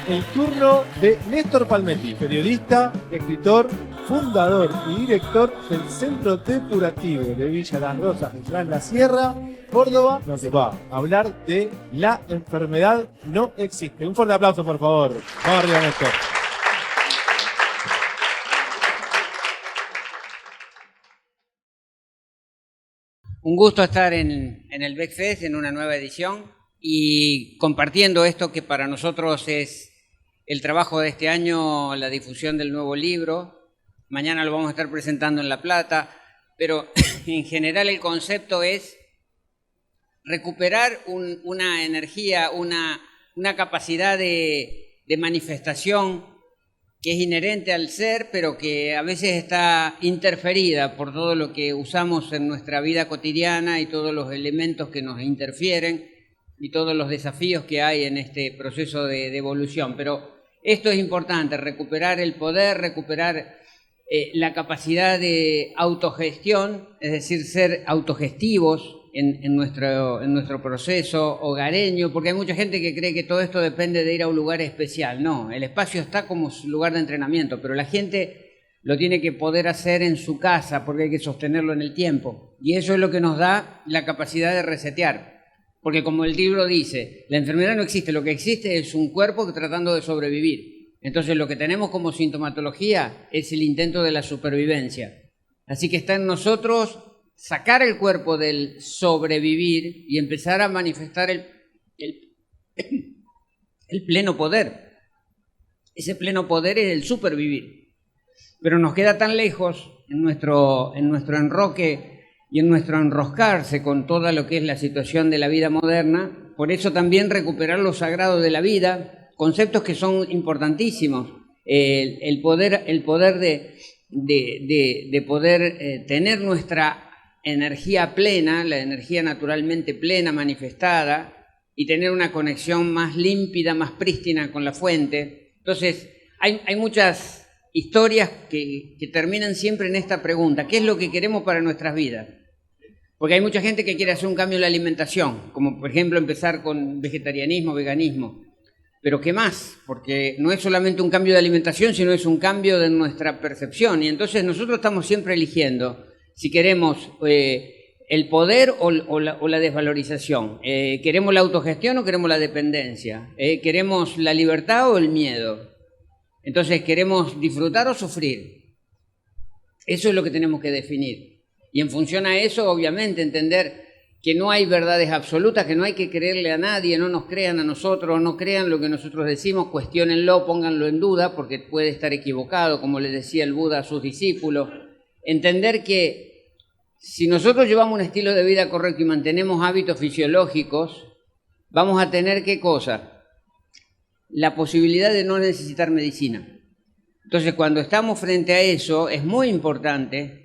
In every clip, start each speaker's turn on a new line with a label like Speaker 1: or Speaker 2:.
Speaker 1: el turno de Néstor Palmetti, periodista, escritor, fundador y director del Centro Depurativo de Villa Las Rosas, en La Sierra, Córdoba. Nos va a hablar de La enfermedad no existe. Un fuerte aplauso, por favor. Vamos arriba, Néstor.
Speaker 2: Un gusto estar en el BECFEST, en una nueva edición, y compartiendo esto que para nosotros es el trabajo de este año, la difusión del nuevo libro. Mañana lo vamos a estar presentando en La Plata, pero en general el concepto es recuperar una energía, una capacidad de manifestación que es inherente al ser, pero que a veces está interferida por todo lo que usamos en nuestra vida cotidiana y todos los elementos que nos interfieren y todos los desafíos que hay en este proceso de evolución. Pero esto es importante, recuperar el poder, recuperar la capacidad de autogestión, es decir, ser autogestivos en nuestro proceso hogareño, porque hay mucha gente que cree que todo esto depende de ir a un lugar especial. No, el espacio está como lugar de entrenamiento, pero la gente lo tiene que poder hacer en su casa porque hay que sostenerlo en el tiempo. Y eso es lo que nos da la capacidad de resetear. Porque como el libro dice, la enfermedad no existe, lo que existe es un cuerpo que tratando de sobrevivir. Entonces lo que tenemos como sintomatología es el intento de la supervivencia. Así que está en nosotros sacar el cuerpo del sobrevivir y empezar a manifestar el pleno poder. Ese pleno poder es el supervivir. Pero nos queda tan lejos en nuestro enroque y en nuestro enroscarse con toda lo que es la situación de la vida moderna. Por eso también recuperar lo sagrado de la vida, conceptos que son importantísimos. El poder de poder tener nuestra energía plena, la energía naturalmente plena, manifestada, y tener una conexión más límpida, más prístina con la fuente. Entonces, hay muchas historias que terminan siempre en esta pregunta: ¿qué es lo que queremos para nuestras vidas? Porque hay mucha gente que quiere hacer un cambio en la alimentación, como por ejemplo empezar con vegetarianismo, veganismo. Pero ¿qué más? Porque no es solamente un cambio de alimentación, sino es un cambio de nuestra percepción. Y entonces nosotros estamos siempre eligiendo si queremos el poder o la desvalorización. ¿Queremos la autogestión o queremos la dependencia? ¿Queremos la libertad o el miedo? Entonces, ¿queremos disfrutar o sufrir? Eso es lo que tenemos que definir. Y en función a eso, obviamente, entender que no hay verdades absolutas, que no hay que creerle a nadie, no nos crean a nosotros, no crean lo que nosotros decimos, cuestiónenlo, pónganlo en duda, porque puede estar equivocado, como le decía el Buda a sus discípulos. Entender que si nosotros llevamos un estilo de vida correcto y mantenemos hábitos fisiológicos, vamos a tener ¿qué cosa? La posibilidad de no necesitar medicina. Entonces, cuando estamos frente a eso, es muy importante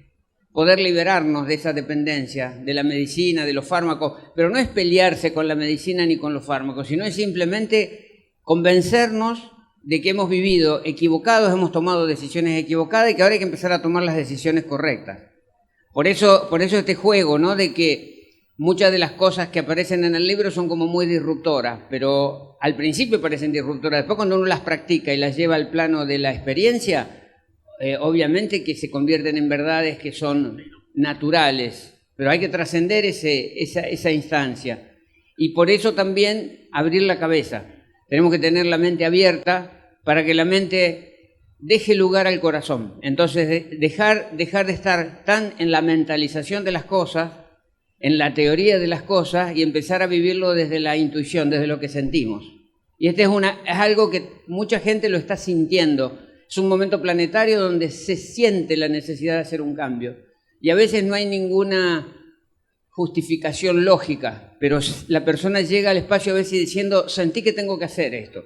Speaker 2: poder liberarnos de esa dependencia, de la medicina, de los fármacos, pero no es pelearse con la medicina ni con los fármacos, sino es simplemente convencernos de que hemos vivido equivocados, hemos tomado decisiones equivocadas y que ahora hay que empezar a tomar las decisiones correctas. Por eso este juego, ¿no? De que muchas de las cosas que aparecen en el libro son como muy disruptoras, pero al principio parecen disruptoras. Después cuando uno las practica y las lleva al plano de la experiencia, obviamente que se convierten en verdades que son naturales, pero hay que trascender esa instancia. Y por eso también abrir la cabeza. Tenemos que tener la mente abierta para que la mente deje lugar al corazón. Entonces, dejar de estar tan en la mentalización de las cosas, en la teoría de las cosas, y empezar a vivirlo desde la intuición, desde lo que sentimos. Y es algo que mucha gente lo está sintiendo. Es un momento planetario donde se siente la necesidad de hacer un cambio. Y a veces no hay ninguna justificación lógica, pero la persona llega al espacio a veces diciendo, sentí que tengo que hacer esto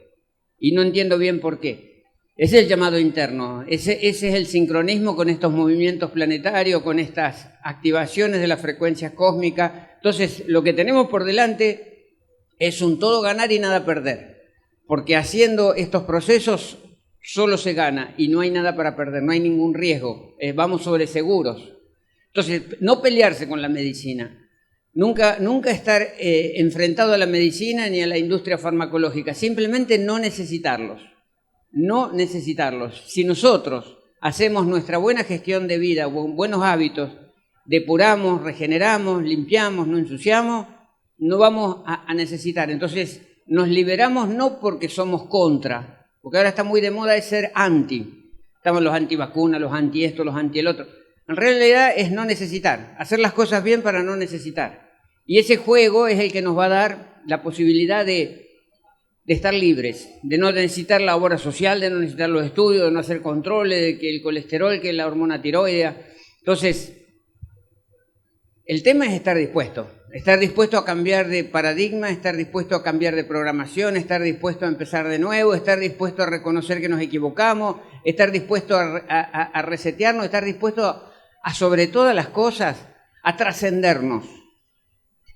Speaker 2: y no entiendo bien por qué. Ese es el llamado interno, ese es el sincronismo con estos movimientos planetarios, con estas activaciones de las frecuencias cósmicas. Entonces, lo que tenemos por delante es un todo ganar y nada perder, porque haciendo estos procesos solo se gana y no hay nada para perder, no hay ningún riesgo, vamos sobre seguros. Entonces, no pelearse con la medicina, Nunca estar enfrentado a la medicina ni a la industria farmacológica, simplemente no necesitarlos. No necesitarlos. Si nosotros hacemos nuestra buena gestión de vida, buenos hábitos, depuramos, regeneramos, limpiamos, no ensuciamos, no vamos a necesitar. Entonces nos liberamos no porque somos contra, porque ahora está muy de moda es ser anti. Estamos los antivacunas, los anti esto, los anti el otro. En realidad es no necesitar, hacer las cosas bien para no necesitar. Y ese juego es el que nos va a dar la posibilidad de estar libres, de no necesitar la obra social, de no necesitar los estudios, de no hacer controles, de que el colesterol, que la hormona tiroidea. Entonces, el tema es estar dispuesto a cambiar de paradigma, estar dispuesto a cambiar de programación, estar dispuesto a empezar de nuevo, estar dispuesto a reconocer que nos equivocamos, estar dispuesto a resetearnos, estar dispuesto a sobre todas las cosas, a trascendernos.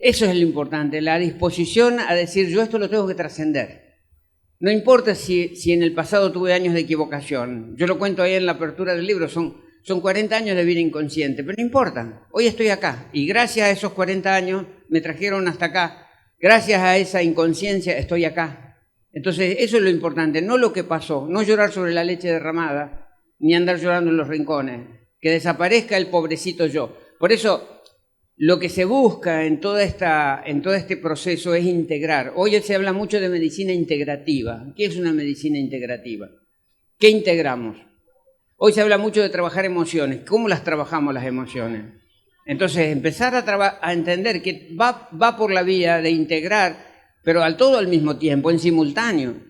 Speaker 2: Eso es lo importante, la disposición a decir yo esto lo tengo que trascender. No importa si en el pasado tuve años de equivocación, yo lo cuento ahí en la apertura del libro, son 40 años de vida inconsciente, pero no importa, hoy estoy acá y gracias a esos 40 años me trajeron hasta acá, gracias a esa inconsciencia estoy acá. Entonces eso es lo importante, no lo que pasó, no llorar sobre la leche derramada, ni andar llorando en los rincones, que desaparezca el pobrecito yo. Por eso lo que se busca en todo este proceso es integrar. Hoy se habla mucho de medicina integrativa. ¿Qué es una medicina integrativa? ¿Qué integramos? Hoy se habla mucho de trabajar emociones. ¿Cómo las trabajamos las emociones? Entonces, empezar a entender que va por la vía de integrar, pero todo al mismo tiempo, en simultáneo.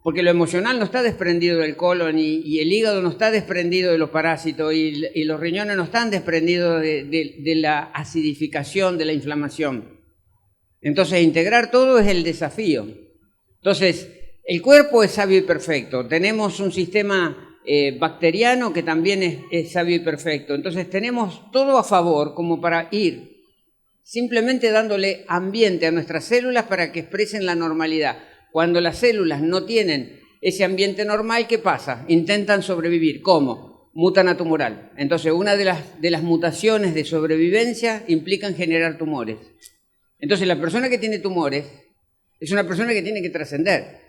Speaker 2: Porque lo emocional no está desprendido del colon y el hígado no está desprendido de los parásitos y los riñones no están desprendidos de la acidificación, de la inflamación. Entonces, integrar todo es el desafío. Entonces, el cuerpo es sabio y perfecto. Tenemos un sistema bacteriano que también es sabio y perfecto. Entonces, tenemos todo a favor como para ir simplemente dándole ambiente a nuestras células para que expresen la normalidad. Cuando las células no tienen ese ambiente normal, ¿qué pasa? Intentan sobrevivir. ¿Cómo? Mutan a tumoral. Entonces, una de las mutaciones de sobrevivencia implican generar tumores. Entonces, la persona que tiene tumores es una persona que tiene que trascender,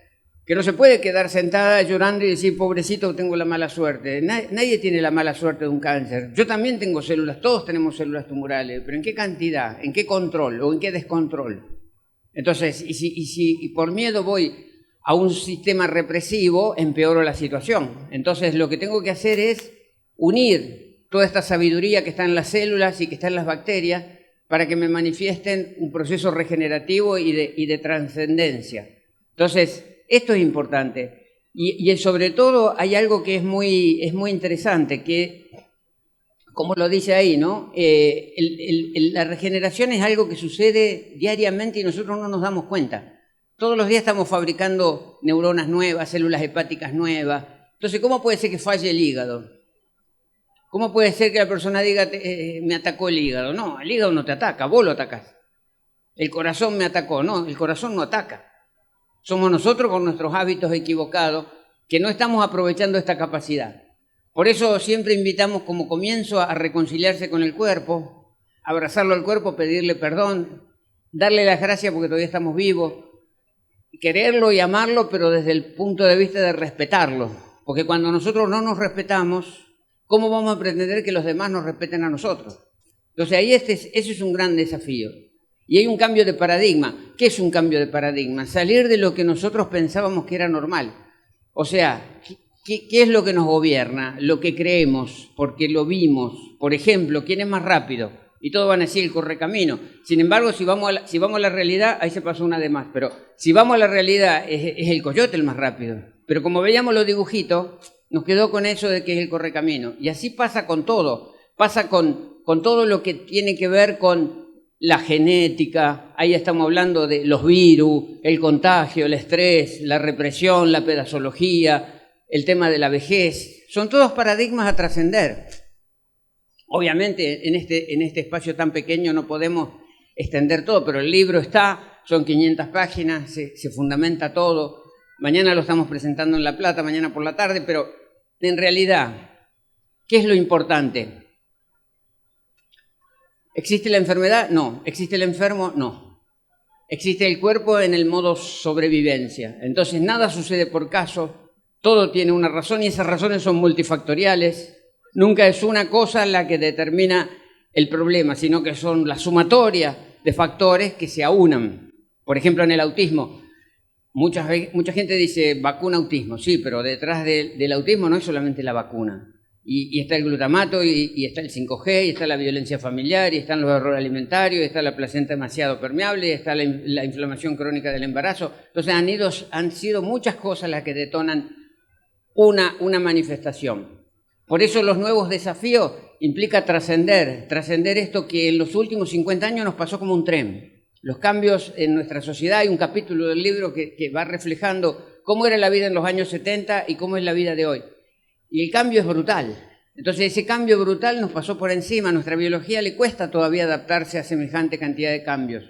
Speaker 2: que no se puede quedar sentada llorando y decir, pobrecito, tengo la mala suerte. Nadie tiene la mala suerte de un cáncer. Yo también tengo células, todos tenemos células tumorales, pero ¿en qué cantidad? ¿En qué control o en qué descontrol? Entonces, y si por miedo voy a un sistema represivo, empeoro la situación. Entonces, lo que tengo que hacer es unir toda esta sabiduría que está en las células y que está en las bacterias para que me manifiesten un proceso regenerativo y de trascendencia. Entonces, esto es importante. Y sobre todo hay algo que es muy interesante, que como lo dice ahí, ¿no? La regeneración es algo que sucede diariamente y nosotros no nos damos cuenta. Todos los días estamos fabricando neuronas nuevas, células hepáticas nuevas. Entonces, ¿cómo puede ser que falle el hígado? ¿Cómo puede ser que la persona diga, me atacó el hígado? No, el hígado no te ataca, vos lo atacás. El corazón me atacó, no, el corazón no ataca. Somos nosotros con nuestros hábitos equivocados que no estamos aprovechando esta capacidad. Por eso siempre invitamos como comienzo a reconciliarse con el cuerpo, abrazarlo al cuerpo, pedirle perdón, darle las gracias porque todavía estamos vivos, quererlo y amarlo, pero desde el punto de vista de respetarlo. Porque cuando nosotros no nos respetamos, ¿cómo vamos a pretender que los demás nos respeten a nosotros? Entonces ahí ese es un gran desafío. Y hay un cambio de paradigma. ¿Qué es un cambio de paradigma? Salir de lo que nosotros pensábamos que era normal. O sea, ¿qué es lo que nos gobierna? Lo que creemos, porque lo vimos. Por ejemplo, ¿quién es más rápido? Y todos van a decir el correcamino. Sin embargo, si vamos a la realidad, ahí se pasó una de más. Pero si vamos a la realidad, es el coyote el más rápido. Pero como veíamos los dibujitos, nos quedó con eso de que es el correcamino. Y así pasa con todo. Pasa con todo lo que tiene que ver con la genética. Ahí estamos hablando de los virus, el contagio, el estrés, la represión, la pedagogía, el tema de la vejez, son todos paradigmas a trascender. Obviamente en este espacio tan pequeño no podemos extender todo, pero el libro está, son 500 páginas, se fundamenta todo. Mañana lo estamos presentando en La Plata, mañana por la tarde, pero en realidad, ¿qué es lo importante? ¿Existe la enfermedad? No. ¿Existe el enfermo? No. Existe el cuerpo en el modo sobrevivencia. Entonces nada sucede por caso, todo tiene una razón y esas razones son multifactoriales. Nunca es una cosa la que determina el problema, sino que son la sumatoria de factores que se aunan. Por ejemplo, en el autismo, mucha gente dice vacuna autismo, sí, pero detrás del autismo no es solamente la vacuna. Y está el glutamato, y está el 5G, y está la violencia familiar, y están los errores alimentarios, y está la placenta demasiado permeable, y está la inflamación crónica del embarazo. Entonces han sido muchas cosas las que detonan una manifestación. Por eso los nuevos desafíos implica trascender esto que en los últimos 50 años nos pasó como un tren. Los cambios en nuestra sociedad, hay un capítulo del libro que va reflejando cómo era la vida en los años 70 y cómo es la vida de hoy. Y el cambio es brutal. Entonces ese cambio brutal nos pasó por encima. A nuestra biología le cuesta todavía adaptarse a semejante cantidad de cambios.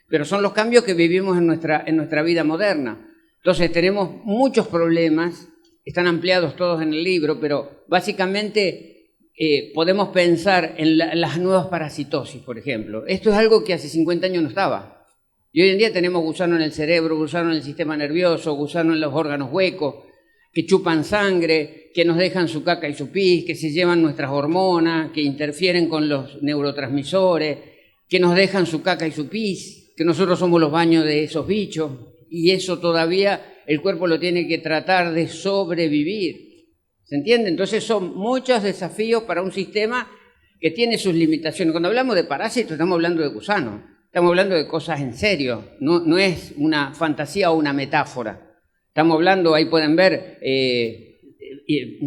Speaker 2: Pero son los cambios que vivimos en nuestra vida moderna. Entonces tenemos muchos problemas, están ampliados todos en el libro, pero básicamente podemos pensar en las nuevas parasitosis, por ejemplo. Esto es algo que hace 50 años no estaba. Y hoy en día tenemos gusano en el cerebro, gusano en el sistema nervioso, gusano en los órganos huecos, que chupan sangre, que nos dejan su caca y su pis, que se llevan nuestras hormonas, que interfieren con los neurotransmisores, que nos dejan su caca y su pis, que nosotros somos los baños de esos bichos, y eso todavía el cuerpo lo tiene que tratar de sobrevivir. ¿Se entiende? Entonces son muchos desafíos para un sistema que tiene sus limitaciones. Cuando hablamos de parásitos estamos hablando de gusanos, estamos hablando de cosas en serio, no es una fantasía o una metáfora. Estamos hablando, ahí pueden ver,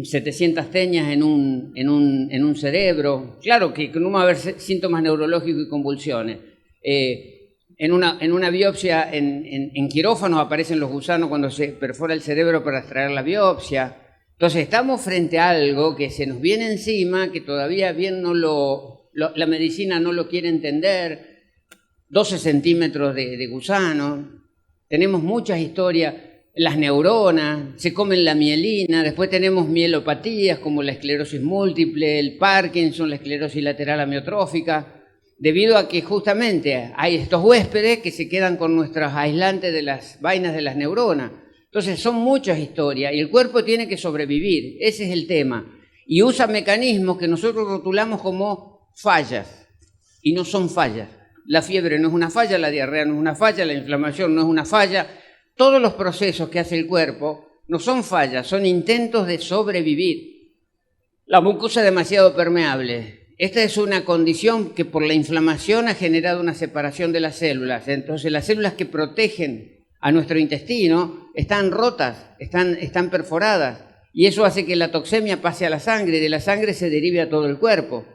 Speaker 2: 700 teñas en un cerebro. Claro que no va a haber síntomas neurológicos y convulsiones. En una biopsia en quirófano aparecen los gusanos cuando se perfora el cerebro para extraer la biopsia. Entonces estamos frente a algo que se nos viene encima, que todavía bien la medicina no lo quiere entender. 12 centímetros de gusano. Tenemos muchas historias. Las neuronas, se comen la mielina, después tenemos mielopatías como la esclerosis múltiple, el Parkinson, la esclerosis lateral amiotrófica, debido a que justamente hay estos huéspedes que se quedan con nuestros aislantes de las vainas de las neuronas. Entonces son muchas historias y el cuerpo tiene que sobrevivir, ese es el tema. Y usa mecanismos que nosotros rotulamos como fallas, y no son fallas. La fiebre no es una falla, la diarrea no es una falla, la inflamación no es una falla. Todos los procesos que hace el cuerpo no son fallas, son intentos de sobrevivir. La mucosa demasiado permeable. Esta es una condición que por la inflamación ha generado una separación de las células. Entonces las células que protegen a nuestro intestino están rotas, están perforadas. Y eso hace que la toxemia pase a la sangre y de la sangre se derive a todo el cuerpo.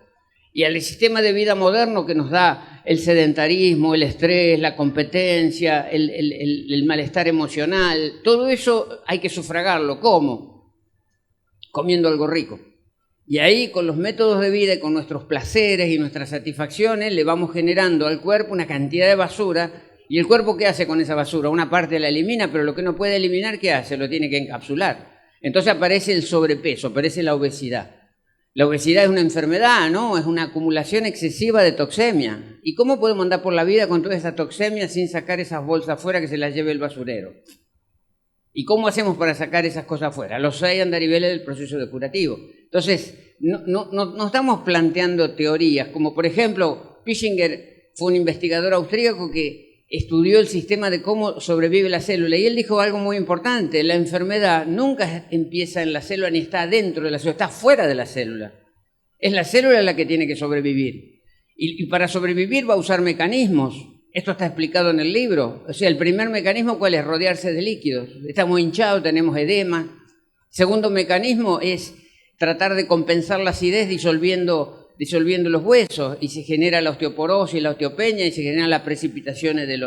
Speaker 2: Y al sistema de vida moderno que nos da el sedentarismo, el estrés, la competencia, el malestar emocional, todo eso hay que sufragarlo. ¿Cómo? Comiendo algo rico. Y ahí con los métodos de vida y con nuestros placeres y nuestras satisfacciones le vamos generando al cuerpo una cantidad de basura. ¿Y el cuerpo qué hace con esa basura? Una parte la elimina, pero lo que no puede eliminar, ¿qué hace? Lo tiene que encapsular. Entonces aparece el sobrepeso, aparece la obesidad. La obesidad es una enfermedad, ¿no? Es una acumulación excesiva de toxemia. ¿Y cómo podemos andar por la vida con toda esa toxemia sin sacar esas bolsas afuera que se las lleve el basurero? ¿Y cómo hacemos para sacar esas cosas afuera? Los 6 andariveles del proceso depurativo. Entonces, no estamos planteando teorías, como por ejemplo, Pischinger fue un investigador austríaco que estudió el sistema de cómo sobrevive la célula y él dijo algo muy importante: la enfermedad nunca empieza en la célula ni está dentro de la célula, está fuera de la célula. Es la célula la que tiene que sobrevivir y para sobrevivir va a usar mecanismos. Esto está explicado en el libro. O sea, el primer mecanismo, ¿cuál es? Rodearse de líquidos. Estamos hinchados, tenemos edema. Segundo mecanismo es tratar de compensar la acidez disolviendo los huesos y se genera la osteoporosis, la osteopenia y se generan las precipitaciones de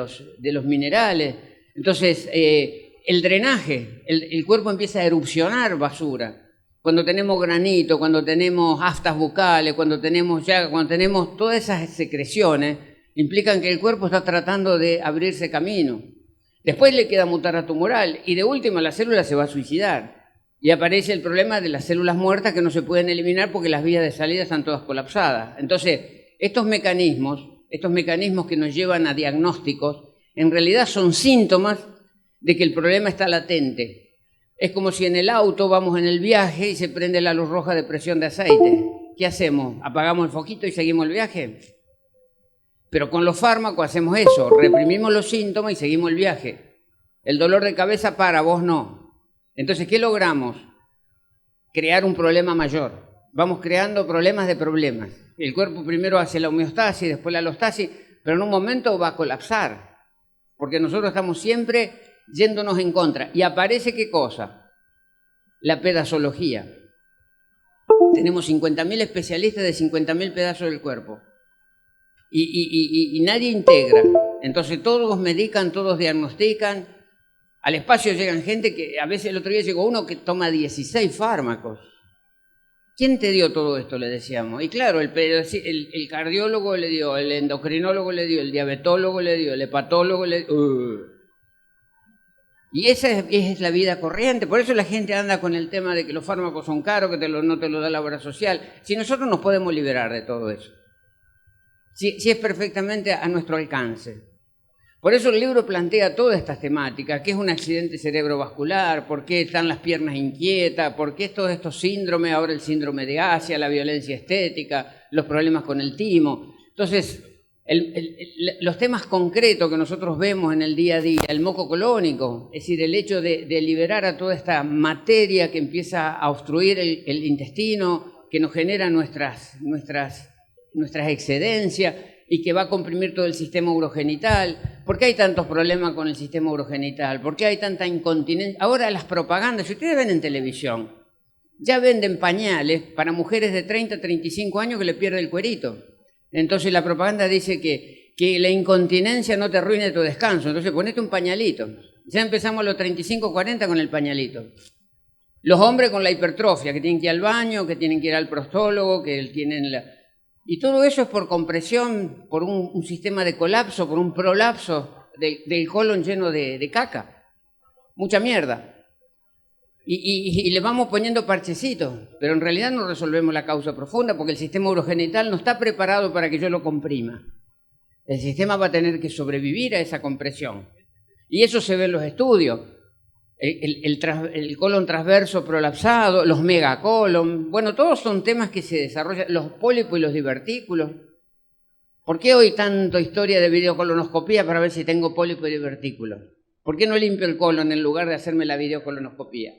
Speaker 2: los minerales. Entonces, el drenaje, el cuerpo empieza a erupcionar basura. Cuando tenemos granito, cuando tenemos aftas bucales, cuando tenemos llaga, cuando tenemos todas esas secreciones, implican que el cuerpo está tratando de abrirse camino. Después le queda mutar tumoral y de última la célula se va a suicidar. Y aparece el problema de las células muertas que no se pueden eliminar porque las vías de salida están todas colapsadas. Entonces, estos mecanismos que nos llevan a diagnósticos, en realidad son síntomas de que el problema está latente. Es como si en el auto vamos en el viaje y se prende la luz roja de presión de aceite. ¿Qué hacemos? ¿Apagamos el foquito y seguimos el viaje? Pero con los fármacos hacemos eso, reprimimos los síntomas y seguimos el viaje. El dolor de cabeza para, vos no. Entonces, ¿qué logramos? Crear un problema mayor. Vamos creando problemas de problemas. El cuerpo primero hace la homeostasis, después la alostasis, pero en un momento va a colapsar, porque nosotros estamos siempre yéndonos en contra. Y aparece, ¿qué cosa? La pedazología. Tenemos 50.000 especialistas de 50.000 pedazos del cuerpo. Y nadie integra. Entonces todos medican, todos diagnostican. Al espacio llegan gente que, a veces el otro día llegó uno que toma 16 fármacos. ¿Quién te dio todo esto?, le decíamos. Y claro, el cardiólogo le dio, el endocrinólogo le dio, el diabetólogo le dio, el hepatólogo le dio. Y esa es la vida corriente. Por eso la gente anda con el tema de que los fármacos son caros, que no te lo da la obra social. Si nosotros nos podemos liberar de todo eso. Si es perfectamente a nuestro alcance. Por eso el libro plantea todas estas temáticas: qué es un accidente cerebrovascular, por qué están las piernas inquietas, por qué todos estos síndromes, ahora el síndrome de Asia, la violencia estética, los problemas con el timo. Entonces, los temas concretos que nosotros vemos en el día a día, el moco colónico, es decir, el hecho de liberar a toda esta materia que empieza a obstruir el intestino, que nos genera nuestras excedencias y que va a comprimir todo el sistema urogenital. ¿Por qué hay tantos problemas con el sistema urogenital? ¿Por qué hay tanta incontinencia? Ahora las propagandas, si ustedes ven en televisión, ya venden pañales para mujeres de 30 a 35 años que le pierde el cuerito. Entonces la propaganda dice que la incontinencia no te arruine tu descanso, entonces ponete un pañalito. Ya empezamos a los 35, 40 con el pañalito. Los hombres con la hipertrofia, que tienen que ir al baño, que tienen que ir al prostólogo, que tienen la... Y todo eso es por compresión, por un sistema de colapso, por un prolapso del colon lleno de caca. Mucha mierda. Y le vamos poniendo parchecitos, pero en realidad no resolvemos la causa profunda porque el sistema urogenital no está preparado para que yo lo comprima. El sistema va a tener que sobrevivir a esa compresión. Y eso se ve en los estudios. El colon transverso prolapsado, los megacolon, bueno, todos son temas que se desarrollan, los pólipos y los divertículos. ¿Por qué hoy tanto historia de videocolonoscopía para ver si tengo pólipo y divertículo? ¿Por qué no limpio el colon en lugar de hacerme la videocolonoscopía?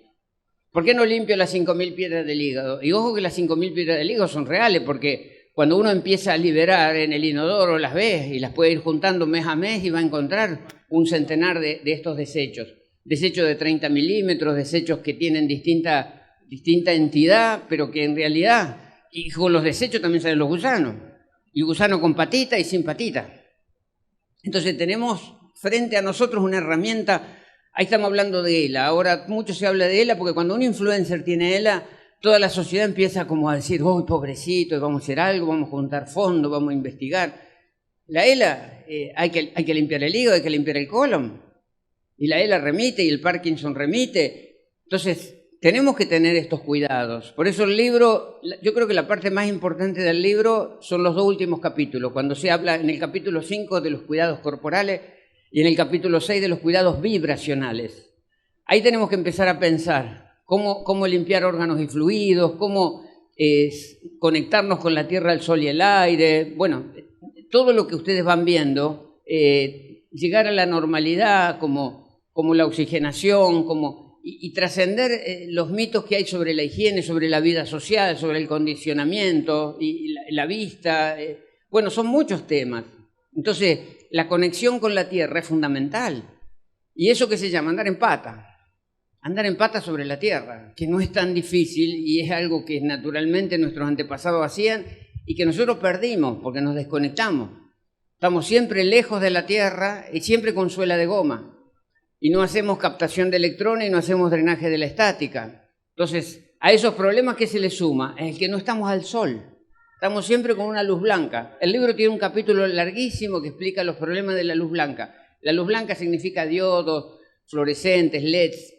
Speaker 2: ¿Por qué no limpio las 5.000 piedras del hígado? Y ojo que las 5.000 piedras del hígado son reales, porque cuando uno empieza a liberar en el inodoro las ves y las puede ir juntando mes a mes y va a encontrar un centenar de estos desechos. Desechos de 30 milímetros, desechos que tienen distinta entidad, pero que en realidad, y con los desechos también salen los gusanos, y gusanos con patita y sin patita. Entonces tenemos frente a nosotros una herramienta, ahí estamos hablando de ELA, ahora mucho se habla de ELA, porque cuando un influencer tiene ELA, toda la sociedad empieza como a decir, ¡oh, pobrecito, vamos a hacer algo, vamos a juntar fondos, vamos a investigar! La ELA, hay que limpiar el hígado, hay que limpiar el colon. Y la ELA remite y el Parkinson remite. Entonces, tenemos que tener estos cuidados. Por eso el libro, yo creo que la parte más importante del libro son los 2 últimos capítulos, cuando se habla en el capítulo 5 de los cuidados corporales y en el capítulo 6 de los cuidados vibracionales. Ahí tenemos que empezar a pensar cómo limpiar órganos y fluidos, cómo conectarnos con la tierra, el sol y el aire. Bueno, todo lo que ustedes van viendo, llegar a la normalidad como la oxigenación, y trascender los mitos que hay sobre la higiene, sobre la vida social, sobre el condicionamiento y la vista. Bueno, son muchos temas. Entonces, la conexión con la tierra es fundamental. Y eso que se llama andar en pata sobre la tierra, que no es tan difícil y es algo que naturalmente nuestros antepasados hacían y que nosotros perdimos porque nos desconectamos. Estamos siempre lejos de la tierra y siempre con suela de goma. Y no hacemos captación de electrones y no hacemos drenaje de la estática. Entonces, a esos problemas que se le suma es el que no estamos al sol. Estamos siempre con una luz blanca. El libro tiene un capítulo larguísimo que explica los problemas de la luz blanca. La luz blanca significa diodos, fluorescentes, LEDs.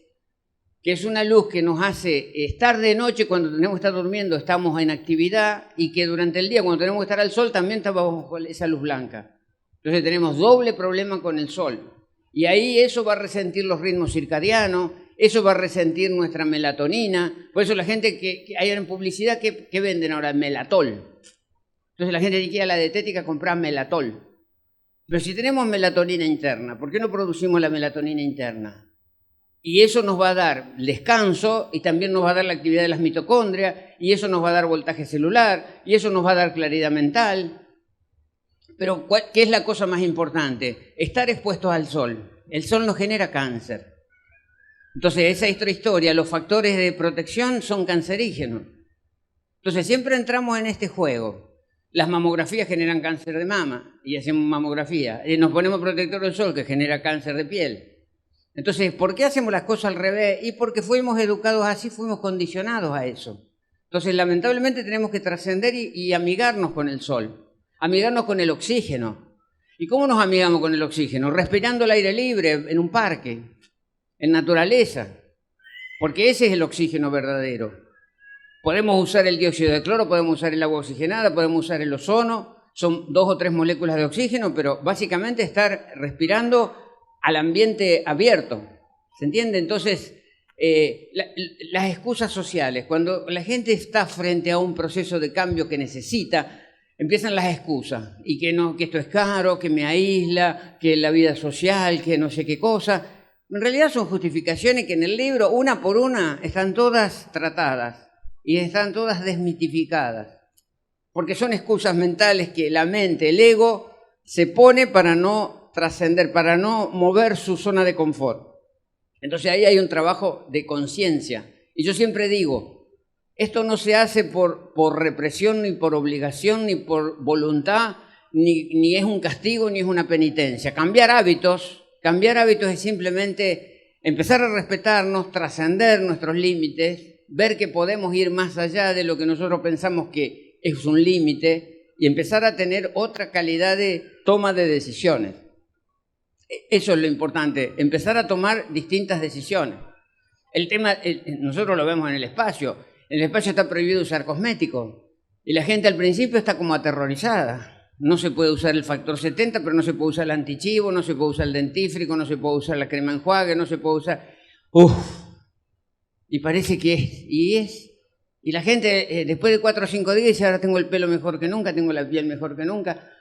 Speaker 2: que es una luz que nos hace estar de noche cuando tenemos que estar durmiendo, estamos en actividad, y que durante el día, cuando tenemos que estar al sol, también estamos bajo esa luz blanca. Entonces tenemos doble problema con el sol. Y ahí eso va a resentir los ritmos circadianos, eso va a resentir nuestra melatonina. Por eso la gente que hay en publicidad, ¿qué venden ahora? Melatol. Entonces la gente tiene que ir a la dietética a comprar melatol. Pero si tenemos melatonina interna, ¿por qué no producimos la melatonina interna? Y eso nos va a dar descanso, y también nos va a dar la actividad de las mitocondrias, y eso nos va a dar voltaje celular, y eso nos va a dar claridad mental. Pero ¿qué es la cosa más importante? Estar expuestos al sol. El sol nos genera cáncer. Entonces, esa es otra historia. Los factores de protección son cancerígenos. Entonces, siempre entramos en este juego. Las mamografías generan cáncer de mama, y hacemos mamografía. Y nos ponemos protector del sol, que genera cáncer de piel. Entonces, ¿por qué hacemos las cosas al revés? Y porque fuimos educados así, fuimos condicionados a eso. Entonces, lamentablemente tenemos que trascender y amigarnos con el sol, amigarnos con el oxígeno. ¿Y cómo nos amigamos con el oxígeno? Respirando el aire libre, en un parque, en naturaleza, porque ese es el oxígeno verdadero. Podemos usar el dióxido de cloro, podemos usar el agua oxigenada, podemos usar el ozono, son 2 o 3 moléculas de oxígeno, pero básicamente estar respirando al ambiente abierto, ¿se entiende? Entonces, las excusas sociales, cuando la gente está frente a un proceso de cambio que necesita, empiezan las excusas, y que esto es caro, que me aísla, que la vida social, que no sé qué cosa. En realidad son justificaciones que en el libro, una por una, están todas tratadas y están todas desmitificadas, porque son excusas mentales que la mente, el ego, se pone para no trascender, para no mover su zona de confort. Entonces ahí hay un trabajo de conciencia. Y yo siempre digo, esto no se hace por represión, ni por obligación, ni por voluntad, ni es un castigo, ni es una penitencia. Cambiar hábitos es simplemente empezar a respetarnos, trascender nuestros límites, ver que podemos ir más allá de lo que nosotros pensamos que es un límite, y empezar a tener otra calidad de toma de decisiones. Eso es lo importante, empezar a tomar distintas decisiones. El tema, nosotros lo vemos en el espacio. En el espacio está prohibido usar cosméticos, y la gente al principio está como aterrorizada. No se puede usar el factor 70, pero no se puede usar el antichivo, no se puede usar el dentífrico, no se puede usar la crema enjuague, no se puede usar... Y parece que es. Y la gente después de 4 o 5 días dice, ahora tengo el pelo mejor que nunca, tengo la piel mejor que nunca.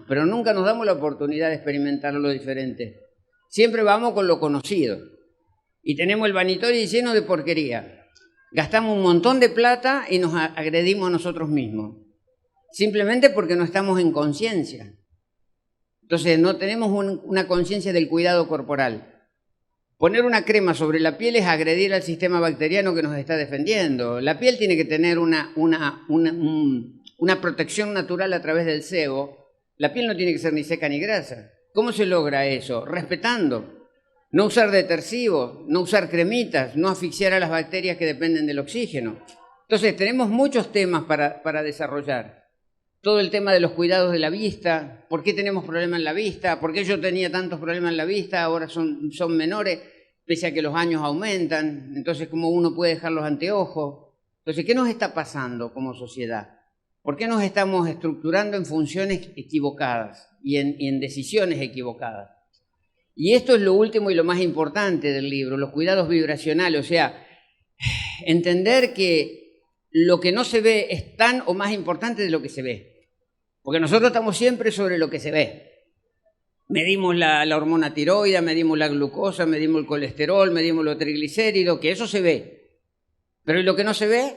Speaker 2: Pero nunca nos damos la oportunidad de experimentar lo diferente. Siempre vamos con lo conocido. Y tenemos el vanitorio lleno de porquería. Gastamos un montón de plata y nos agredimos a nosotros mismos. Simplemente porque no estamos en conciencia. Entonces no tenemos una conciencia del cuidado corporal. Poner una crema sobre la piel es agredir al sistema bacteriano que nos está defendiendo. La piel tiene que tener una protección natural a través del sebo. La piel no tiene que ser ni seca ni grasa. ¿Cómo se logra eso? Respetando. No usar detergivos, no usar cremitas, no asfixiar a las bacterias que dependen del oxígeno. Entonces tenemos muchos temas para desarrollar. Todo el tema de los cuidados de la vista, ¿por qué tenemos problemas en la vista? ¿Por qué yo tenía tantos problemas en la vista? Ahora son menores, pese a que los años aumentan. Entonces, ¿cómo uno puede dejar los anteojos? Entonces, ¿qué nos está pasando como sociedad? ¿Por qué nos estamos estructurando en funciones equivocadas y en decisiones equivocadas? Y esto es lo último y lo más importante del libro, los cuidados vibracionales, o sea, entender que lo que no se ve es tan o más importante de lo que se ve. Porque nosotros estamos siempre sobre lo que se ve. Medimos la hormona tiroide, medimos la glucosa, medimos el colesterol, medimos los triglicéridos, que eso se ve. Pero ¿y lo que no se ve?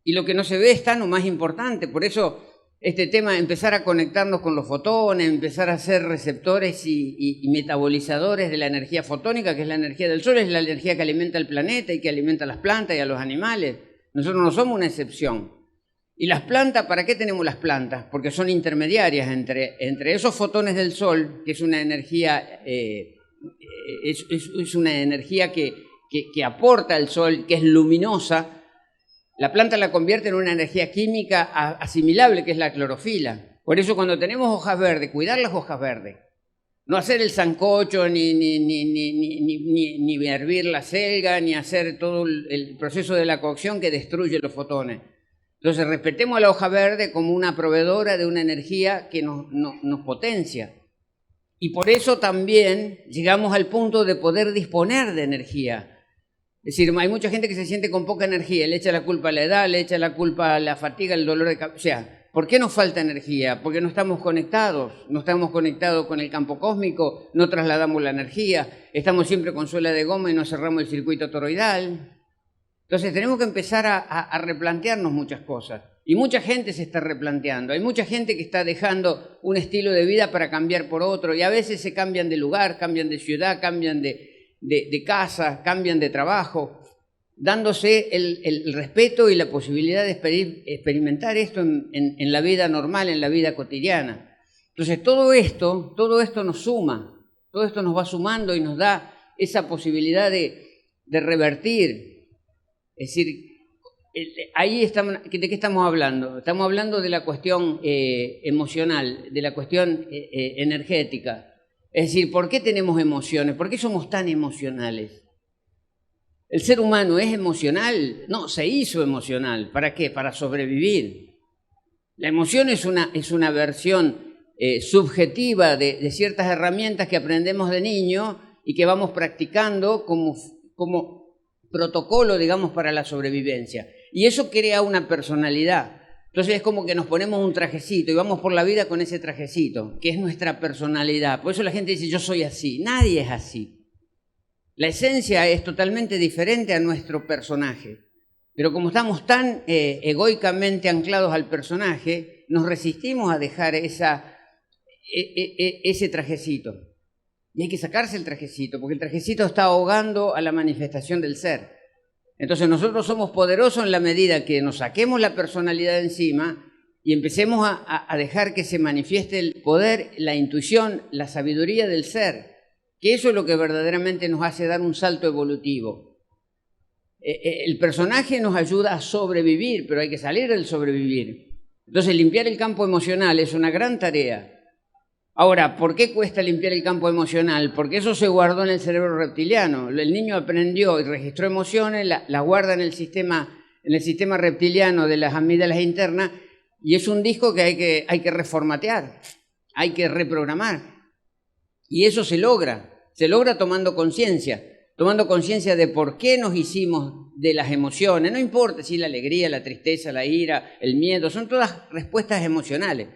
Speaker 2: Y lo que no se ve es tan o más importante. Por eso este tema, empezar a conectarnos con los fotones, empezar a ser receptores y metabolizadores de la energía fotónica, que es la energía del sol, es la energía que alimenta el planeta y que alimenta a las plantas y a los animales. Nosotros no somos una excepción. ¿Y las plantas? ¿Para qué tenemos las plantas? Porque son intermediarias entre esos fotones del sol, que es una energía, es una energía que aporta el sol, que es luminosa. La planta la convierte en una energía química asimilable, que es la clorofila. Por eso cuando tenemos hojas verdes, cuidar las hojas verdes. No hacer el sancocho, ni hervir la selga, ni hacer todo el proceso de la cocción que destruye los fotones. Entonces respetemos a la hoja verde como una proveedora de una energía que nos potencia. Y por eso también llegamos al punto de poder disponer de energía. Es decir, hay mucha gente que se siente con poca energía, le echa la culpa a la edad, le echa la culpa a la fatiga, el dolor de cabeza. O sea, ¿por qué nos falta energía? Porque no estamos conectados con el campo cósmico, no trasladamos la energía, estamos siempre con suela de goma y no cerramos el circuito toroidal. Entonces tenemos que empezar a replantearnos muchas cosas. Y mucha gente se está replanteando. Hay mucha gente que está dejando un estilo de vida para cambiar por otro. Y a veces se cambian de lugar, cambian de ciudad, cambian de casa, cambian de trabajo, dándose el respeto y la posibilidad de experimentar esto en la vida normal, en la vida cotidiana. Entonces todo esto nos suma, todo esto nos va sumando y nos da esa posibilidad de revertir. Es decir, ahí estamos, ¿de qué estamos hablando? Estamos hablando de la cuestión emocional, de la cuestión energética. Es decir, ¿por qué tenemos emociones? ¿Por qué somos tan emocionales? ¿El ser humano es emocional? No, se hizo emocional. ¿Para qué? Para sobrevivir. La emoción es una versión subjetiva de ciertas herramientas que aprendemos de niño y que vamos practicando como protocolo, digamos, para la sobrevivencia. Y eso crea una personalidad. Entonces es como que nos ponemos un trajecito y vamos por la vida con ese trajecito, que es nuestra personalidad. Por eso la gente dice, yo soy así. Nadie es así. La esencia es totalmente diferente a nuestro personaje. Pero como estamos tan egoicamente anclados al personaje, nos resistimos a dejar ese trajecito. Y hay que sacarse el trajecito, porque el trajecito está ahogando a la manifestación del ser. Entonces nosotros somos poderosos en la medida que nos saquemos la personalidad de encima y empecemos a dejar que se manifieste el poder, la intuición, la sabiduría del ser, que eso es lo que verdaderamente nos hace dar un salto evolutivo. El personaje nos ayuda a sobrevivir, pero hay que salir del sobrevivir. Entonces limpiar el campo emocional es una gran tarea. Ahora, ¿por qué cuesta limpiar el campo emocional? Porque eso se guardó en el cerebro reptiliano. El niño aprendió y registró emociones, las guarda en el sistema reptiliano de las amígdalas internas, y es un disco que hay que reformatear, hay que reprogramar. Y eso se logra tomando conciencia de por qué nos hicimos de las emociones. No importa si la alegría, la tristeza, la ira, el miedo, son todas respuestas emocionales.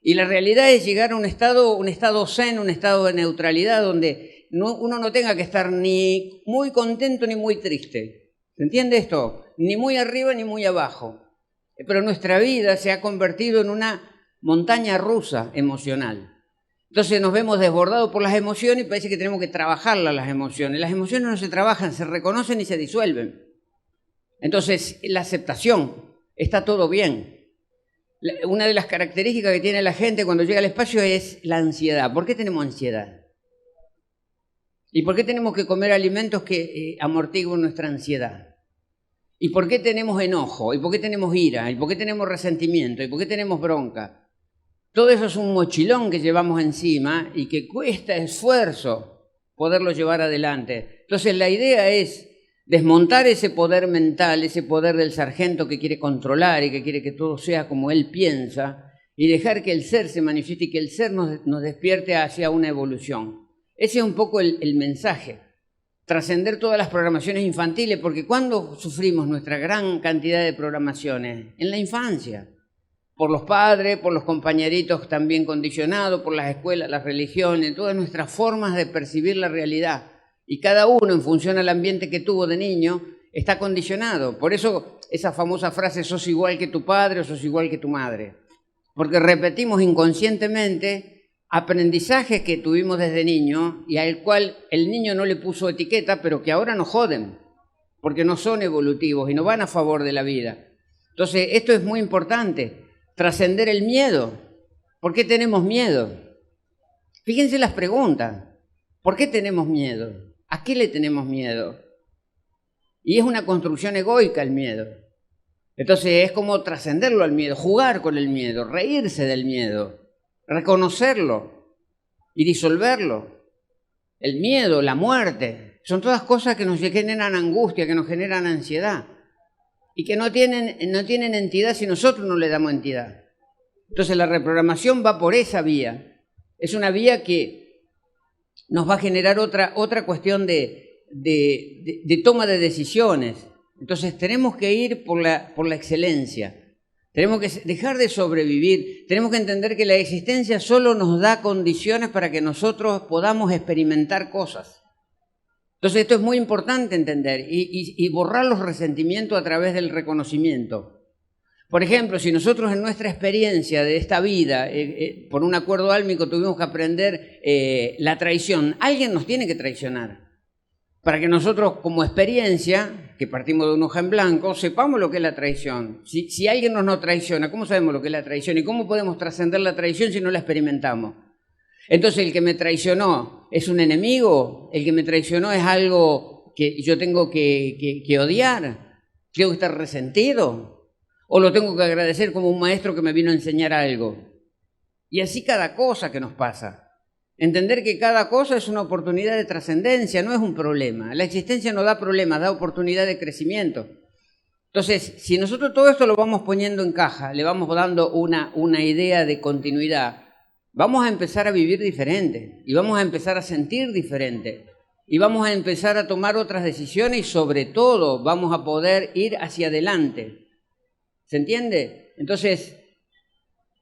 Speaker 2: Y la realidad es llegar a un estado zen, un estado de neutralidad donde uno no tenga que estar ni muy contento ni muy triste. ¿Se entiende esto? Ni muy arriba ni muy abajo. Pero nuestra vida se ha convertido en una montaña rusa emocional. Entonces nos vemos desbordados por las emociones y parece que tenemos que trabajarlas las emociones. Las emociones no se trabajan, se reconocen y se disuelven. Entonces la aceptación, está todo bien. Una de las características que tiene la gente cuando llega al espacio es la ansiedad. ¿Por qué tenemos ansiedad? ¿Y por qué tenemos que comer alimentos que amortiguen nuestra ansiedad? ¿Y por qué tenemos enojo? ¿Y por qué tenemos ira? ¿Y por qué tenemos resentimiento? ¿Y por qué tenemos bronca? Todo eso es un mochilón que llevamos encima y que cuesta esfuerzo poderlo llevar adelante. Entonces la idea es desmontar ese poder mental, ese poder del sargento que quiere controlar y que quiere que todo sea como él piensa, y dejar que el ser se manifieste y que el ser nos despierte hacia una evolución. Ese es un poco el mensaje. Trascender todas las programaciones infantiles, porque ¿cuándo sufrimos nuestra gran cantidad de programaciones? En la infancia. Por los padres, por los compañeritos también condicionados, por las escuelas, las religiones, todas nuestras formas de percibir la realidad. Y cada uno, en función al ambiente que tuvo de niño, está condicionado. Por eso esa famosa frase, sos igual que tu padre o sos igual que tu madre. Porque repetimos inconscientemente aprendizajes que tuvimos desde niño y al cual el niño no le puso etiqueta, pero que ahora nos joden, porque no son evolutivos y no van a favor de la vida. Entonces, esto es muy importante, trascender el miedo. ¿Por qué tenemos miedo? Fíjense las preguntas. ¿Por qué tenemos miedo? ¿A qué le tenemos miedo? Y es una construcción egoica el miedo. Entonces es como trascenderlo al miedo, jugar con el miedo, reírse del miedo, reconocerlo. y disolverlo. El miedo, la muerte, son todas cosas que nos generan angustia, que nos generan ansiedad y que no tienen entidad si nosotros no le damos entidad. Entonces la reprogramación va por esa vía. Es una vía que nos va a generar otra cuestión de toma de decisiones. Entonces tenemos que ir por la excelencia. Tenemos que dejar de sobrevivir. Tenemos que entender que la existencia solo nos da condiciones para que nosotros podamos experimentar cosas. Entonces esto es muy importante entender y borrar los resentimientos a través del reconocimiento. Por ejemplo, si nosotros en nuestra experiencia de esta vida, por un acuerdo álmico, tuvimos que aprender la traición, alguien nos tiene que traicionar. Para que nosotros, como experiencia, que partimos de un hoja en blanco, sepamos lo que es la traición. Si alguien nos traiciona, ¿cómo sabemos lo que es la traición? ¿Y cómo podemos trascender la traición si no la experimentamos? Entonces, ¿el que me traicionó es un enemigo? ¿El que me traicionó es algo que yo tengo que odiar? ¿Tengo que estar resentido? ¿O lo tengo que agradecer como un maestro que me vino a enseñar algo? Y así cada cosa que nos pasa. Entender que cada cosa es una oportunidad de trascendencia, no es un problema. La existencia no da problemas, da oportunidad de crecimiento. Entonces, si nosotros todo esto lo vamos poniendo en caja, le vamos dando una idea de continuidad, vamos a empezar a vivir diferente y vamos a empezar a sentir diferente y vamos a empezar a tomar otras decisiones y sobre todo vamos a poder ir hacia adelante. ¿Se entiende? Entonces,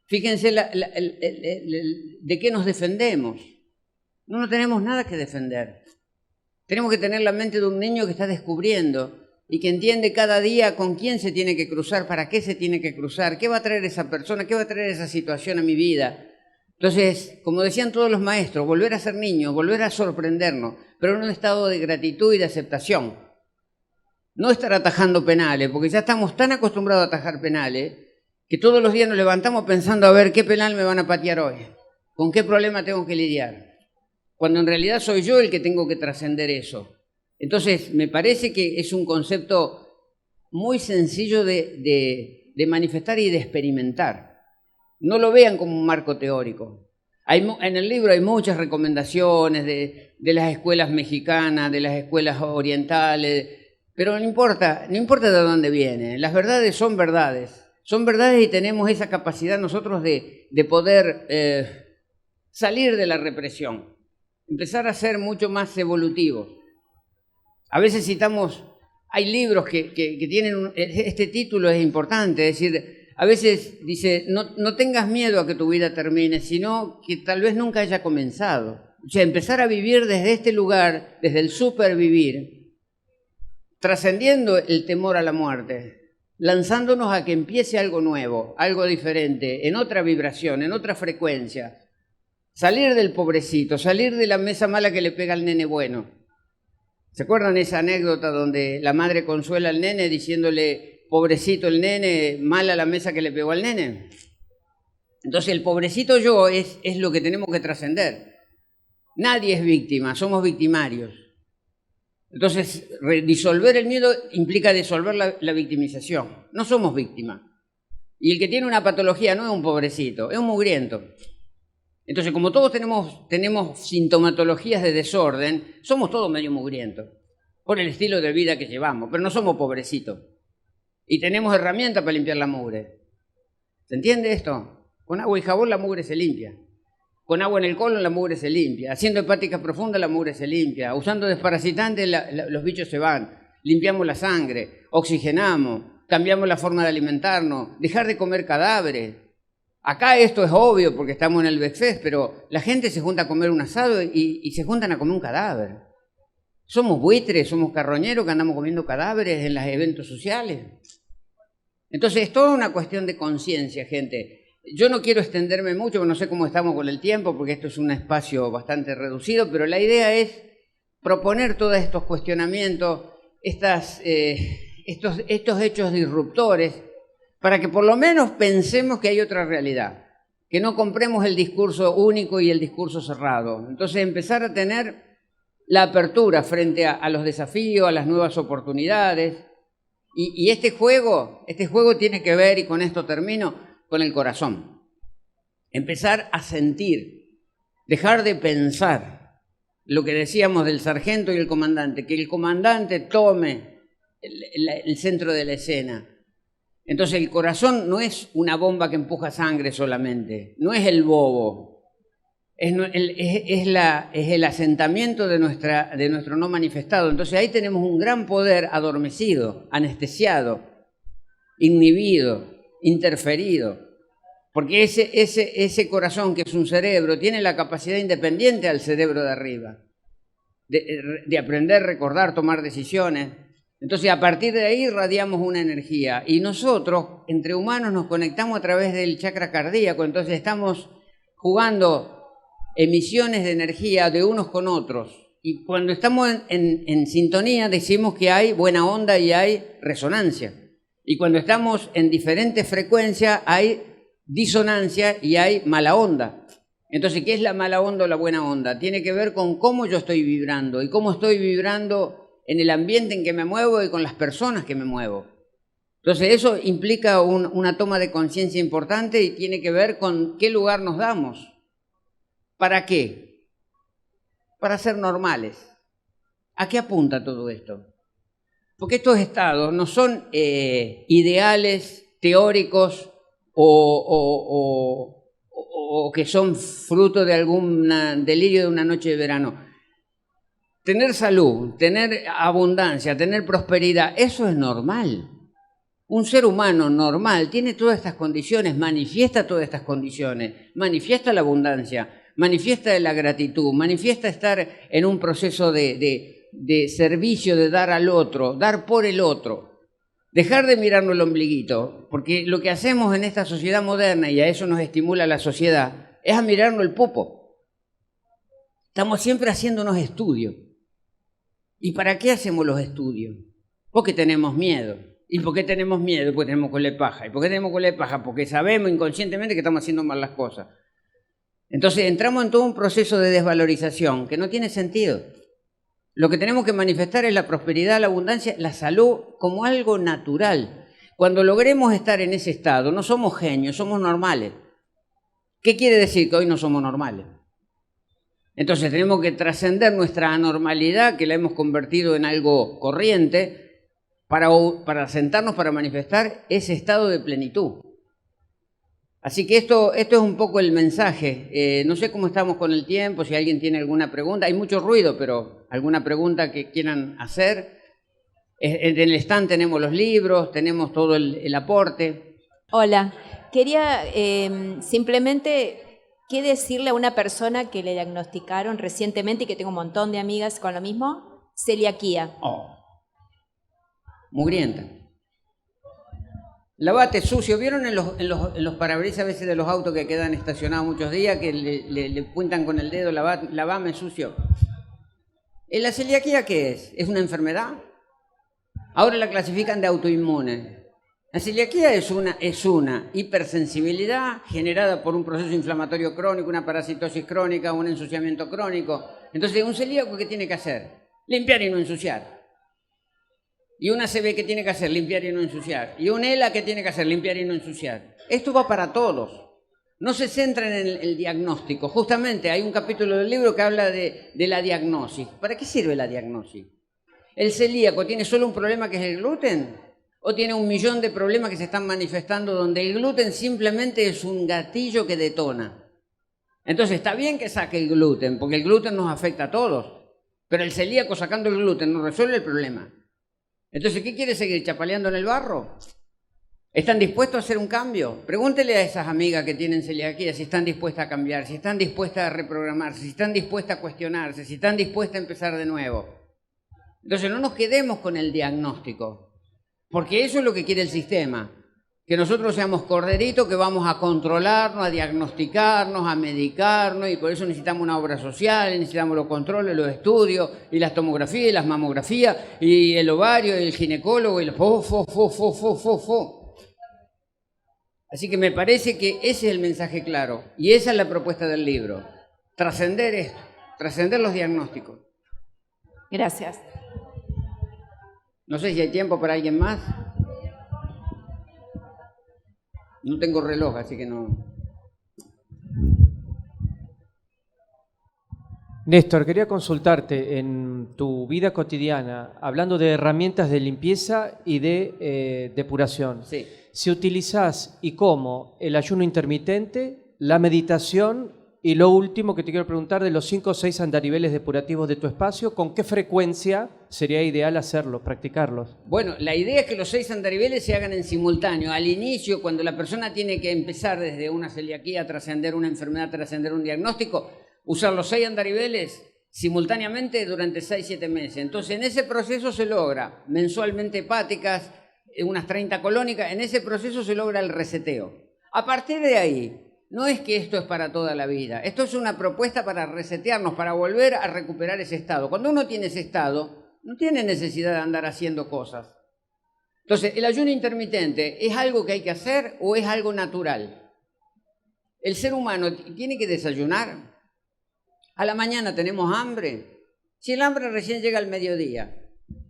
Speaker 2: fíjense de qué nos defendemos. No tenemos nada que defender. Tenemos que tener la mente de un niño que está descubriendo y que entiende cada día con quién se tiene que cruzar, para qué se tiene que cruzar, qué va a traer esa persona, qué va a traer esa situación a mi vida. Entonces, como decían todos los maestros, volver a ser niño, volver a sorprendernos, pero en un estado de gratitud y de aceptación. No estar atajando penales, porque ya estamos tan acostumbrados a atajar penales que todos los días nos levantamos pensando a ver qué penal me van a patear hoy, con qué problema tengo que lidiar, cuando en realidad soy yo el que tengo que trascender eso. Entonces, me parece que es un concepto muy sencillo de manifestar y de experimentar. No lo vean como un marco teórico. En el libro hay muchas recomendaciones de las escuelas mexicanas, de las escuelas orientales, pero no importa de dónde vienen. Las verdades son verdades. Son verdades y tenemos esa capacidad nosotros de poder salir de la represión, empezar a ser mucho más evolutivos. A veces hay libros que tienen, este título es importante, es decir, a veces dice, no tengas miedo a que tu vida termine, sino que tal vez nunca haya comenzado. O sea, empezar a vivir desde este lugar, desde el supervivir, trascendiendo el temor a la muerte, lanzándonos a que empiece algo nuevo, algo diferente, en otra vibración, en otra frecuencia. Salir del pobrecito, salir de la mesa mala que le pega al nene bueno. ¿Se acuerdan esa anécdota donde la madre consuela al nene diciéndole, pobrecito el nene, mala la mesa que le pegó al nene? Entonces el pobrecito yo es lo que tenemos que trascender. Nadie es víctima, somos victimarios. Entonces, disolver el miedo implica disolver la victimización. No somos víctimas. Y el que tiene una patología no es un pobrecito, es un mugriento. Entonces, como todos tenemos sintomatologías de desorden, somos todos medio mugrientos, por el estilo de vida que llevamos, pero no somos pobrecitos. Y tenemos herramientas para limpiar la mugre. ¿Se entiende esto? Con agua y jabón la mugre se limpia. Con agua en el colon la mugre se limpia, haciendo hepáticas profundas la mugre se limpia, usando desparasitantes los bichos se van, limpiamos la sangre, oxigenamos, cambiamos la forma de alimentarnos, dejar de comer cadáveres. Acá esto es obvio porque estamos en el Becfest, pero la gente se junta a comer un asado y se juntan a comer un cadáver. Somos buitres, somos carroñeros que andamos comiendo cadáveres en los eventos sociales. Entonces es toda una cuestión de conciencia, gente. Yo no quiero extenderme mucho, porque no sé cómo estamos con el tiempo, porque esto es un espacio bastante reducido, pero la idea es proponer todos estos cuestionamientos, estos hechos disruptores, para que por lo menos pensemos que hay otra realidad, que no compremos el discurso único y el discurso cerrado. Entonces empezar a tener la apertura frente a los desafíos, a las nuevas oportunidades, y este juego tiene que ver, y con esto termino, con el corazón. Empezar a sentir. dejar de pensar lo que decíamos del sargento y el comandante, que el comandante tome el centro de la escena. Entonces el corazón no es una bomba que empuja sangre solamente, no es el bobo, es el asentamiento de nuestro no manifestado. Entonces ahí tenemos un gran poder adormecido, anestesiado, inhibido, interferido, porque ese corazón que es un cerebro tiene la capacidad independiente al cerebro de arriba, de aprender, recordar, tomar decisiones. Entonces a partir de ahí irradiamos una energía y nosotros entre humanos nos conectamos a través del chakra cardíaco, entonces estamos jugando emisiones de energía de unos con otros y cuando estamos en sintonía decimos que hay buena onda y hay resonancia y cuando estamos en diferentes frecuencias hay disonancia y hay mala onda. Entonces, ¿qué es la mala onda o la buena onda? Tiene que ver con cómo yo estoy vibrando y cómo estoy vibrando en el ambiente en que me muevo y con las personas que me muevo. Entonces eso implica una toma de conciencia importante y tiene que ver con qué lugar nos damos. ¿Para qué? Para ser normales. ¿A qué apunta todo esto? Porque estos estados no son ideales, teóricos o que son fruto de algún delirio de una noche de verano. Tener salud, tener abundancia, tener prosperidad, eso es normal. Un ser humano normal tiene todas estas condiciones, manifiesta todas estas condiciones, manifiesta la abundancia, manifiesta la gratitud, manifiesta estar en un proceso de servicio, de dar al otro, dar por el otro. Dejar de mirarnos el ombliguito, porque lo que hacemos en esta sociedad moderna, y a eso nos estimula la sociedad, es a mirarnos el popo. Estamos siempre haciendo unos estudios. ¿Y para qué hacemos los estudios? Porque tenemos miedo. ¿Y por qué tenemos miedo? Porque tenemos cola de paja. ¿Y por qué tenemos cola de paja? Porque sabemos inconscientemente que estamos haciendo mal las cosas. Entonces entramos en todo un proceso de desvalorización que no tiene sentido. Lo que tenemos que manifestar es la prosperidad, la abundancia, la salud como algo natural. Cuando logremos estar en ese estado, no somos genios, somos normales. ¿Qué quiere decir que hoy no somos normales? Entonces tenemos que trascender nuestra anormalidad, que la hemos convertido en algo corriente, para sentarnos, para manifestar ese estado de plenitud. Así que esto es un poco el mensaje. No sé cómo estamos con el tiempo, si alguien tiene alguna pregunta. Hay mucho ruido, pero alguna pregunta que quieran hacer. En el stand tenemos los libros, tenemos todo el aporte.
Speaker 3: Hola, quería simplemente... ¿Qué decirle a una persona que le diagnosticaron recientemente y que tengo un montón de amigas con lo mismo? Celiaquía.
Speaker 2: Oh. Mugrienta. Lavate sucio. ¿Vieron en los parabrisas a veces de los autos que quedan estacionados muchos días que le puntan con el dedo, lavame sucio? ¿La celiaquía qué es? ¿Es una enfermedad? Ahora la clasifican de autoinmune. La celiaquía es una hipersensibilidad generada por un proceso inflamatorio crónico, una parasitosis crónica, un ensuciamiento crónico. Entonces, un celíaco, ¿qué tiene que hacer? Limpiar y no ensuciar. Y una CB, ¿qué tiene que hacer? Limpiar y no ensuciar. Y un ELA, ¿qué tiene que hacer? Limpiar y no ensuciar. Esto va para todos. No se centran en el diagnóstico. Justamente hay un capítulo del libro que habla de la diagnosis. ¿Para qué sirve la diagnosis? ¿El celíaco tiene solo un problema que es el gluten? ¿O tiene 1.000.000 de problemas que se están manifestando donde el gluten simplemente es un gatillo que detona? Entonces está bien que saque el gluten, porque el gluten nos afecta a todos, pero el celíaco sacando el gluten no resuelve el problema. Entonces, ¿qué quiere seguir chapaleando en el barro? ¿Están dispuestos a hacer un cambio? Pregúntele a esas amigas que tienen celiaquía si están dispuestas a cambiar, si están dispuestas a reprogramarse, si están dispuestas a cuestionarse, si están dispuestas a empezar de nuevo. Entonces no nos quedemos con el diagnóstico. Porque eso es lo que quiere el sistema, que nosotros seamos corderitos que vamos a controlarnos, a diagnosticarnos, a medicarnos, y por eso necesitamos una obra social, necesitamos los controles, los estudios, y las tomografías, y las mamografías, y el ovario, y el ginecólogo, y el Así que me parece que ese es el mensaje claro, y esa es la propuesta del libro, trascender esto, trascender los diagnósticos.
Speaker 3: Gracias.
Speaker 2: No sé si hay tiempo para alguien más. No tengo reloj, así que no.
Speaker 4: Néstor, quería consultarte en tu vida cotidiana, hablando de herramientas de limpieza y de depuración.
Speaker 2: Sí.
Speaker 4: Si utilizás y cómo el ayuno intermitente, la meditación y lo último que te quiero preguntar de los 5 o 6 andariveles depurativos de tu espacio, ¿con qué frecuencia sería ideal hacerlos, practicarlos?
Speaker 2: Bueno, la idea es que los 6 andariveles se hagan en simultáneo. Al inicio, cuando la persona tiene que empezar desde una celiaquía a trascender una enfermedad, a trascender un diagnóstico, usar los 6 andariveles simultáneamente durante 6-7 meses. Entonces, en ese proceso se logra mensualmente hepáticas, unas 30 colónicas, en ese proceso se logra el reseteo. A partir de ahí, no es que esto es para toda la vida, esto es una propuesta para resetearnos, para volver a recuperar ese estado. Cuando uno tiene ese estado, no tiene necesidad de andar haciendo cosas. Entonces, ¿el ayuno intermitente es algo que hay que hacer o es algo natural? El ser humano tiene que desayunar. A la mañana tenemos hambre. Si el hambre recién llega al mediodía.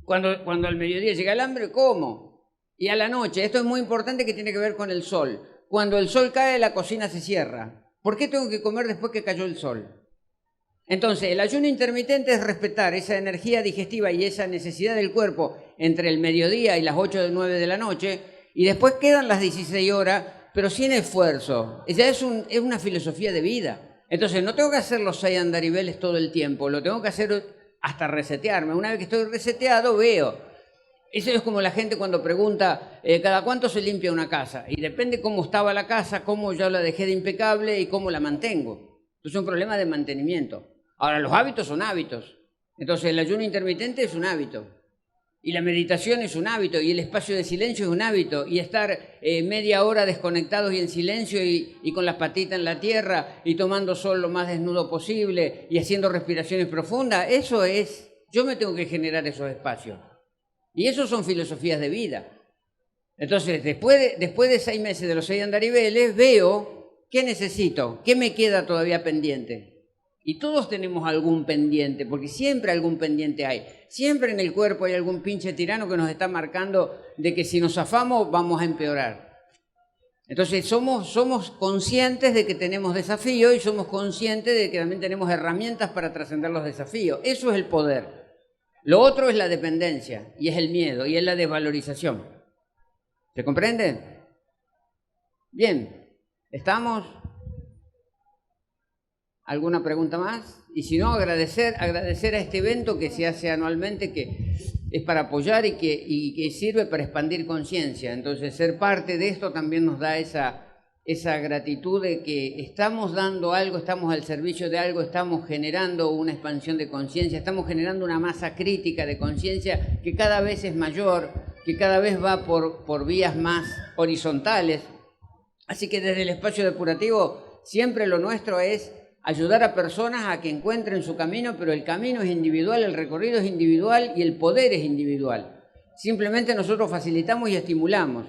Speaker 2: Cuando al mediodía llega el hambre, ¿cómo? Y a la noche, esto es muy importante que tiene que ver con el sol. Cuando el sol cae, la cocina se cierra. ¿Por qué tengo que comer después que cayó el sol? Entonces, el ayuno intermitente es respetar esa energía digestiva y esa necesidad del cuerpo entre el mediodía y las 8 o 9 de la noche, y después quedan las 16 horas, pero sin esfuerzo. Esa es una filosofía de vida. Entonces, no tengo que hacer los 6 andariveles todo el tiempo, lo tengo que hacer hasta resetearme. Una vez que estoy reseteado, veo. Eso es como la gente cuando pregunta, ¿cada cuánto se limpia una casa? Y depende cómo estaba la casa, cómo yo la dejé de impecable y cómo la mantengo. Es un problema de mantenimiento. Ahora, los hábitos son hábitos. Entonces, el ayuno intermitente es un hábito. Y la meditación es un hábito. Y el espacio de silencio es un hábito. Y estar media hora desconectados y en silencio y con las patitas en la tierra y tomando sol lo más desnudo posible y haciendo respiraciones profundas, eso es, yo me tengo que generar esos espacios. Y eso son filosofías de vida. Entonces, después de 6 meses de los 6 andariveles, veo qué necesito, qué me queda todavía pendiente. Y todos tenemos algún pendiente, porque siempre algún pendiente hay. Siempre en el cuerpo hay algún pinche tirano que nos está marcando de que si nos zafamos vamos a empeorar. Entonces, somos conscientes de que tenemos desafíos y somos conscientes de que también tenemos herramientas para trascender los desafíos. Eso es el poder. Lo otro es la dependencia, y es el miedo, y es la desvalorización. ¿Se comprende? Bien, ¿estamos? ¿Alguna pregunta más? Y si no, agradecer a este evento que se hace anualmente, que es para apoyar y que sirve para expandir conciencia. Entonces, ser parte de esto también nos da esa gratitud de que estamos dando algo, estamos al servicio de algo, estamos generando una expansión de conciencia, estamos generando una masa crítica de conciencia que cada vez es mayor, que cada vez va por vías más horizontales. Así que desde el espacio depurativo siempre lo nuestro es ayudar a personas a que encuentren su camino, pero el camino es individual, el recorrido es individual y el poder es individual. Simplemente nosotros facilitamos y estimulamos.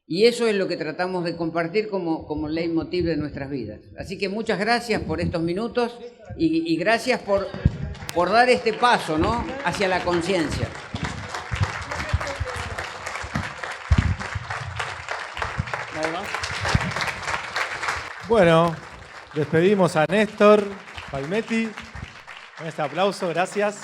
Speaker 2: Y eso es lo que tratamos de compartir como leitmotiv de nuestras vidas. Así que muchas gracias por estos minutos y gracias por dar este paso, ¿no?, hacia la conciencia.
Speaker 1: Bueno, despedimos a Néstor Palmetti con este aplauso, gracias.